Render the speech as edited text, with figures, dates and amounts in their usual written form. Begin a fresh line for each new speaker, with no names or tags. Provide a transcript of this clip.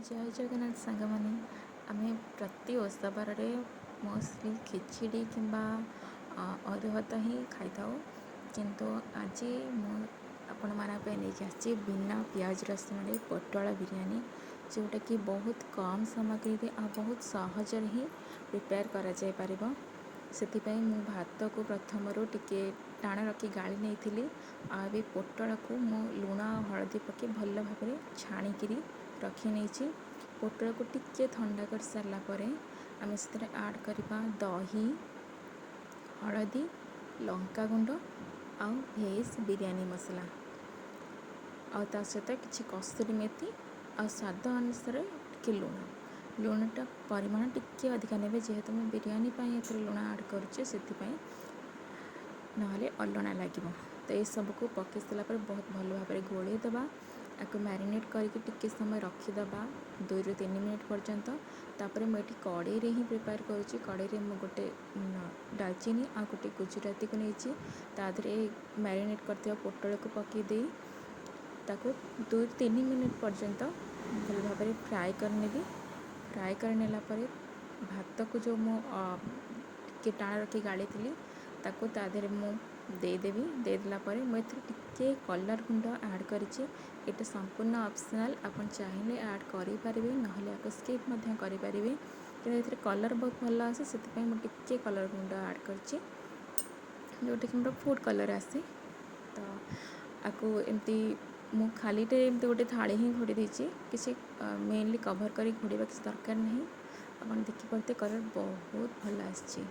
जय जगन्नाथ सांग मैंने आम प्रति ओषा बार मोस्टली खिचड़ी कि अरुआ भात ही खाई था किंतु आज आपण माना नहीं बिना पियाज रसुण पोटल बिरयानी जोटा कि बहुत कम सामग्री आ बहुत सहज ही प्रिपेयर कर से भात को प्रथम टिके टाण रखी गाड़ी नहीं आ पोटल को मु लुण हलदी पके भल भाव छाणिकी रखी नहीं। पोटल को टिके ठंडा कर सारा आम से ऐड करवा दही हलदी लंका गुंड आ भेज बिरयानी मसला आ सहित किसी कस्तूरी मेथी आ स्वाद अनुसार टिके लुणटा परिमाण टिके अधिका ने जेहेतु मैं बिरयानी लुण ऐड कर नहले अलणा लगे तो ये सब को पकई सारापर बहुत भल भाव गोले दबा आपको मैरिनेट करके टिके समय रखीदबा 2 ରୁ 3 मिनट पर्यंत तापर मुझे कड़े ही प्रिपेयर करुँची कड़े में गोटे डालचीनी आ गोटे गुजराती को नहीं तादे मैरिनेट कर पोटल को पकई दे ताको 2 ରୁ 3 मिनट पर्यंत भल भाव फ्राए करने फ्राए करनेला भात को जो मुझे टाण रखी गाड़ी थी ताको तादे मु देदेवी देदेला मुझे टिके कलर गुंड ऐड करिछि एटा संपूर्ण ऑप्शनल आपन चाहिए ऐड करि परिबे नहले आपको स्किप मध्य करि परिबे कि कलर बहुत भल आसे से टिके कलर गुंड ऐड करिछि जोटा कि मोर फूड कलर आसे तो आपको एमती मु खालीटे एमती गोटे थाली ही घोड़ी देछि किसी मेनली कवर करी घोड़ीबा किसी दरकार नहीं आपन देखि पड़ते कलर बहुत भल आछि।